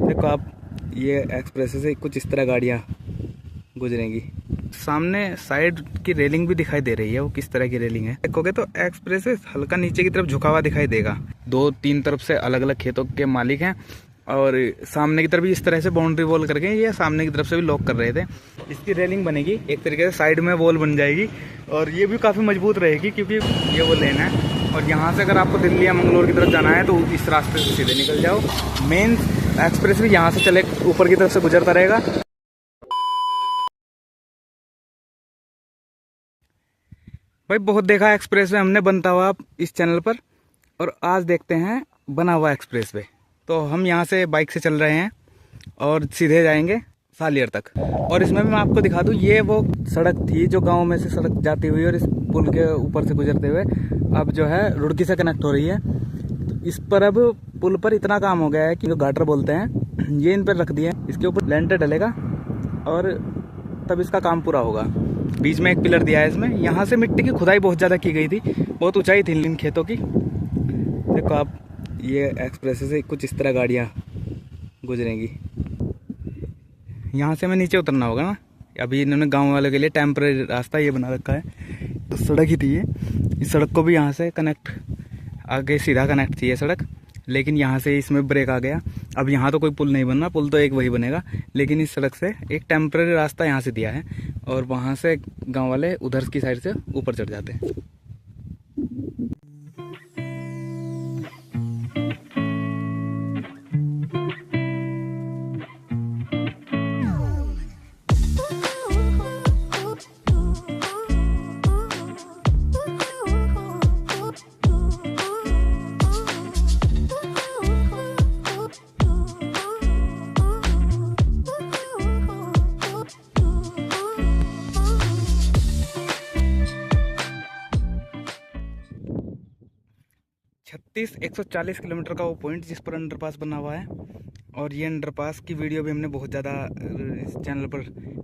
देखो आप, ये एक्सप्रेस से कुछ इस तरह गाड़ियाँ गुजरेंगी। सामने साइड की रेलिंग भी दिखाई दे रही है, वो किस तरह की रेलिंग है देखोगे तो एक्सप्रेस हल्का नीचे की तरफ झुका हुआ दिखाई देगा। 2-3 तरफ से अलग अलग खेतों के मालिक हैं और सामने की तरफ भी इस तरह से बाउंड्री वॉल करके ये सामने की तरफ से भी लॉक कर रहे थे। इसकी रेलिंग बनेगी एक तरीके से, साइड में वॉल बन जाएगी और ये भी काफ़ी मजबूत रहेगी क्योंकि ये वो लेन है। और यहाँ से अगर आपको दिल्ली या मंगलोर की तरफ जाना है तो इस रास्ते से सीधे निकल जाओ। मेन एक्सप्रेस भी यहाँ से चले ऊपर की तरफ से गुजरता रहेगा। भाई बहुत देखा एक्सप्रेस वे हमने बनता हुआ इस चैनल पर, और आज देखते हैं बना हुआ एक्सप्रेस वे। तो हम यहाँ से बाइक से चल रहे हैं और सीधे जाएंगे सालियर तक। और इसमें भी मैं आपको दिखा दूँ, ये वो सड़क थी जो गांव में से सड़क जाती हुई और इस पुल के ऊपर से गुजरते हुए अब जो है रुड़की से कनेक्ट हो रही है। तो इस पर अब पुल पर इतना काम हो गया है कि जो गाटर बोलते हैं ये इन पर रख दिए, इसके ऊपर लेंटर डलेगा और तब इसका काम पूरा होगा। बीच में एक पिलर दिया है इसमें। यहाँ से मिट्टी की खुदाई बहुत ज़्यादा की गई थी, बहुत ऊंचाई थी इन खेतों की। देखो आप, ये एक्सप्रेस से कुछ इस तरह गाड़ियाँ गुजरेंगी। यहाँ से हमें नीचे उतरना होगा ना। अभी इन्होंने गांव वालों के लिए टेम्परेरी रास्ता ये बना रखा है, तो सड़क ही थी ये। इस सड़क को भी यहाँ से कनेक्ट, आगे सीधा कनेक्ट थी ये सड़क, लेकिन यहाँ से इसमें ब्रेक आ गया। अब यहाँ तो कोई पुल नहीं बनना, पुल तो एक वही बनेगा, लेकिन इस सड़क से एक टेम्परेरी रास्ता यहाँ से दिया है और वहाँ से गांव वाले उधर की साइड से ऊपर चढ़ जाते हैं। छत्तीस 140 किलोमीटर का वो पॉइंट जिस पर अंडरपास बना हुआ है। और ये अंडरपास की वीडियो भी हमने बहुत ज़्यादा इस चैनल पर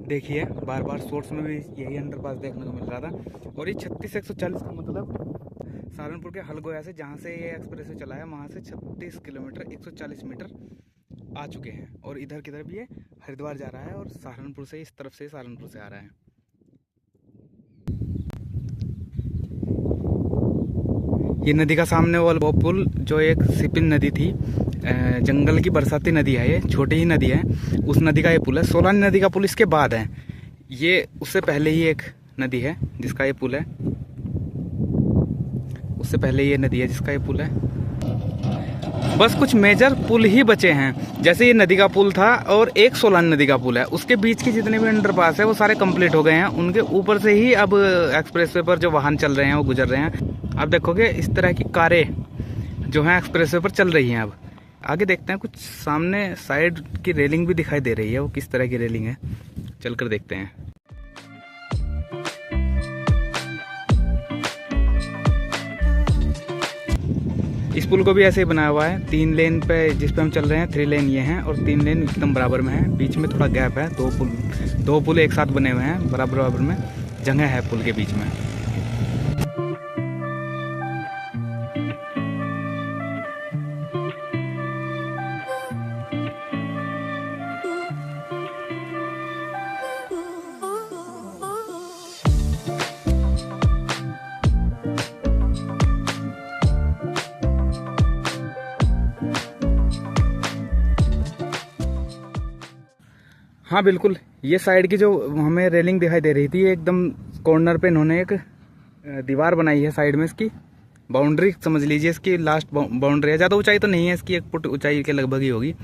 देखी है, बार बार शॉर्ट्स में भी यही अंडरपास देखने को मिल रहा था। और ये 36 140 का मतलब सहारनपुर के हलगोया से जहाँ से ये एक्सप्रेस चला है वहाँ से 36 किलोमीटर 140 मीटर आ चुके हैं। और इधर की तरफ ये हरिद्वार जा रहा है और सहारनपुर से इस तरफ से सहारनपुर से आ रहा है। ये नदी का सामने वो पुल जो एक सिपिन नदी थी, जंगल की बरसाती नदी है, ये छोटी ही नदी है, उस नदी का ये पुल है। सोलानी नदी का पुल इसके बाद है, ये उससे पहले ही एक नदी है जिसका ये पुल है, उससे पहले ये नदी है जिसका ये पुल है। बस कुछ मेजर पुल ही बचे हैं, जैसे ये नदी का पुल था और एक सोलानी नदी का पुल है, उसके बीच के जितने भी अंडरपास है वो सारे कंप्लीट हो गए हैं। उनके ऊपर से ही अब एक्सप्रेसवे पर जो वाहन चल रहे हैं वो गुजर रहे हैं। आप देखोगे इस तरह की कारें जो हैं एक्सप्रेसवे पर चल रही हैं। अब आगे देखते हैं, कुछ सामने साइड की रेलिंग भी दिखाई दे रही है, वो किस तरह की रेलिंग है चलकर देखते हैं। इस पुल को भी ऐसे ही बनाया हुआ है, 3 लेन पे जिस पे हम चल रहे हैं 3 लेन ये हैं और 3 लेन एकदम बराबर में है। बीच में थोड़ा गैप है, 2 पुल एक साथ बने हुए हैं, बराबर बराबर में जगह है पुल के बीच में। हाँ बिल्कुल, ये साइड की जो हमें रेलिंग दिखाई दे रही थी, ये एकदम कॉर्नर पे इन्होंने एक दीवार बनाई है साइड में, इसकी बाउंड्री समझ लीजिए, इसकी लास्ट बाउंड्री है। ज़्यादा ऊंचाई तो नहीं है इसकी, 1 फुट ऊंचाई के लगभग ही होगी।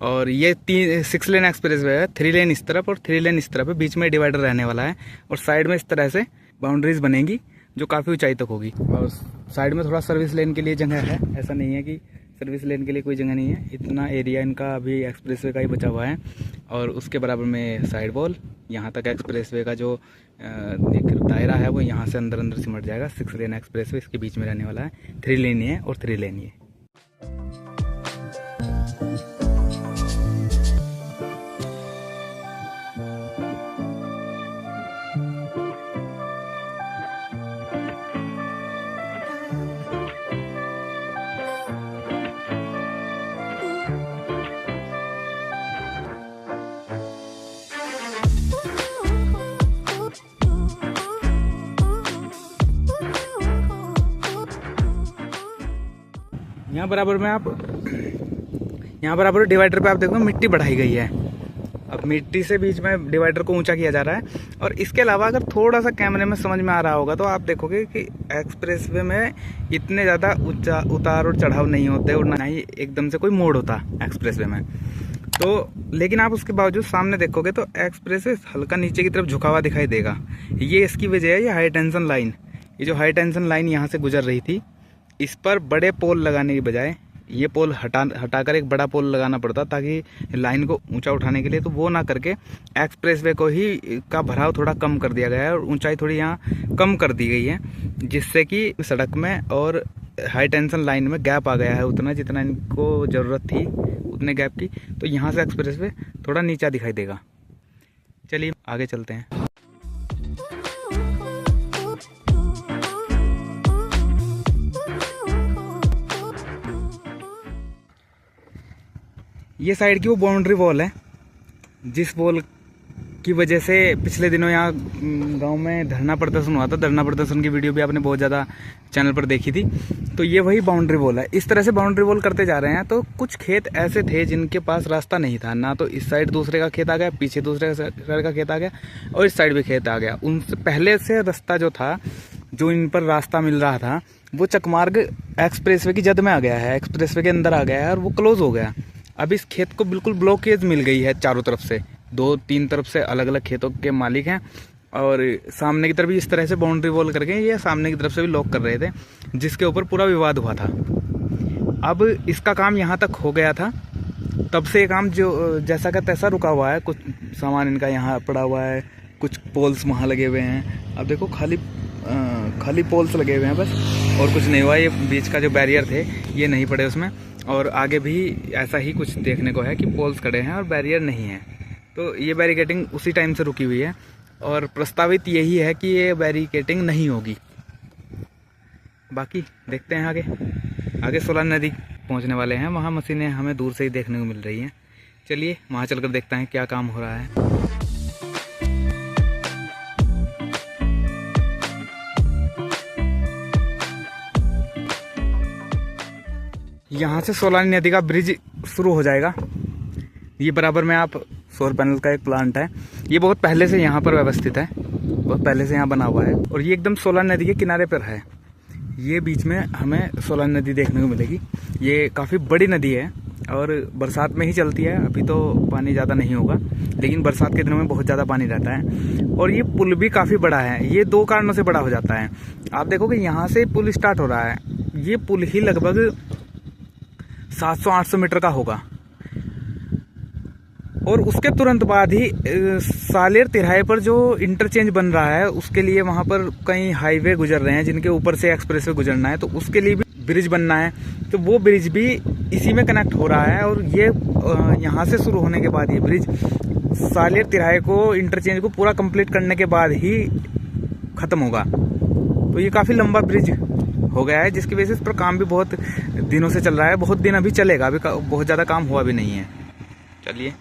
और ये 6 लेन एक्सप्रेस वे है, 3 लेन इस तरफ और 3 लेन इस तरफ है, बीच में डिवाइडर रहने वाला है। और साइड में इस तरह से बाउंड्रीज बनेंगी जो काफ़ी ऊंचाई तक होगी। और साइड में थोड़ा सर्विस लेन के लिए जगह है, ऐसा नहीं है कि सर्विस लेन के लिए कोई जगह नहीं है। इतना एरिया इनका अभी एक्सप्रेसवे का ही बचा हुआ है। और उसके बराबर में साइड वॉल, यहाँ तक एक्सप्रेसवे का जो एक दायरा है वो यहाँ से अंदर अंदर सिमट जाएगा। 6 लेन एक्सप्रेसवे इसके बीच में रहने वाला है, 3 लेन ये और 3 लेन ये। यहाँ बराबर डिवाइडर पे आप देखो मिट्टी बढ़ाई गई है। अब मिट्टी से बीच में डिवाइडर को ऊंचा किया जा रहा है। और इसके अलावा अगर थोड़ा सा कैमरे में समझ में आ रहा होगा तो आप देखोगे कि एक्सप्रेसवे में इतने ज़्यादा उतार और चढ़ाव नहीं होते और ना ही एकदम से कोई मोड़ होता एक्सप्रेसवे में। तो लेकिन आप उसके बावजूद सामने देखोगे तो एक्सप्रेसवे हल्का नीचे की तरफ झुका हुआ दिखाई देगा। ये इसकी वजह है, ये हाई टेंशन लाइन, ये जो हाई टेंशन लाइन यहाँ से गुजर रही थी, इस पर बड़े पोल लगाने की बजाय ये पोल हटाकर एक बड़ा पोल लगाना पड़ता ताकि लाइन को ऊंचा उठाने के लिए। तो वो ना करके एक्सप्रेसवे को ही का भराव थोड़ा कम कर दिया गया है और ऊंचाई थोड़ी यहाँ कम कर दी गई है, जिससे कि सड़क में और हाई टेंशन लाइन में गैप आ गया है उतना जितना इनको ज़रूरत थी उतने गैप की। तो यहाँ से एक्सप्रेसवे थोड़ा नीचा दिखाई देगा। चलिए आगे चलते हैं। ये साइड की वो बाउंड्री वॉल है, जिस वॉल की वजह से पिछले दिनों यहाँ गांव में धरना प्रदर्शन हुआ था। धरना प्रदर्शन की वीडियो भी आपने बहुत ज़्यादा चैनल पर देखी थी। तो ये वही बाउंड्री वॉल है। इस तरह से बाउंड्री वॉल करते जा रहे हैं। तो कुछ खेत ऐसे थे जिनके पास रास्ता नहीं था, ना तो इस साइड दूसरे का खेत आ गया, पीछे दूसरे साइड का खेत आ गया और इस साइड भी खेत आ गया। उनसे पहले से रास्ता जो था, जो इन पर रास्ता मिल रहा था, वो चकमार्ग एक्सप्रेसवे की जद में आ गया है, एक्सप्रेसवे के अंदर आ गया है और वो क्लोज हो गया। अब इस खेत को बिल्कुल ब्लॉकेज मिल गई है चारों तरफ से। 2-3 तरफ से अलग अलग खेतों के मालिक हैं और सामने की तरफ भी इस तरह से बाउंड्री वॉल करके ये सामने की तरफ से भी लॉक कर रहे थे, जिसके ऊपर पूरा विवाद हुआ था। अब इसका काम यहाँ तक हो गया था, तब से ये काम जो जैसा का तैसा रुका हुआ है। कुछ सामान इनका यहाँ पड़ा हुआ है, कुछ पोल्स वहाँ लगे हुए हैं। अब देखो खाली पोल्स लगे हुए हैं बस, और कुछ नहीं हुआ। ये बीच का जो बैरियर थे ये नहीं पड़े उसमें, और आगे भी ऐसा ही कुछ देखने को है कि पोल्स खड़े हैं और बैरियर नहीं है। तो ये बैरिकेटिंग उसी टाइम से रुकी हुई है और प्रस्तावित यही है कि ये बैरिकेटिंग नहीं होगी। बाकी देखते हैं आगे सोलान नदी पहुंचने वाले हैं, वहाँ मशीनें हमें दूर से ही देखने को मिल रही हैं। चलिए वहाँ चलकर देखते हैं क्या काम हो रहा है। यहाँ से सोलानी नदी का ब्रिज शुरू हो जाएगा। ये बराबर में आप सौर पैनल का एक प्लांट है, ये बहुत पहले से यहाँ पर व्यवस्थित है, बहुत पहले से यहाँ बना हुआ है और ये एकदम सोलान नदी के किनारे पर है। ये बीच में हमें सोलान नदी देखने को मिलेगी। ये काफ़ी बड़ी नदी है और बरसात में ही चलती है। अभी तो पानी ज़्यादा नहीं होगा, लेकिन बरसात के दिनों में बहुत ज़्यादा पानी रहता है। और ये पुल भी काफ़ी बड़ा है। ये 2 कारणों से बड़ा हो जाता है। आप देखोगे यहाँ से पुल स्टार्ट हो रहा है, ये पुल ही लगभग 700-800 मीटर का होगा और उसके तुरंत बाद ही सालेर तिराहे पर जो इंटरचेंज बन रहा है उसके लिए वहाँ पर कई हाईवे गुजर रहे हैं जिनके ऊपर से एक्सप्रेसवे गुजरना है, तो उसके लिए भी ब्रिज बनना है। तो वो ब्रिज भी इसी में कनेक्ट हो रहा है और ये यहाँ से शुरू होने के बाद ये ब्रिज सालेर तिराहे को इंटरचेंज को पूरा कंप्लीट करने के बाद ही ख़त्म होगा। तो ये काफ़ी लंबा ब्रिज हो गया है, जिसकी वजह से इस पर काम भी बहुत दिनों से चल रहा है। बहुत दिन अभी चलेगा, अभी बहुत ज़्यादा काम हुआ भी नहीं है। चलिए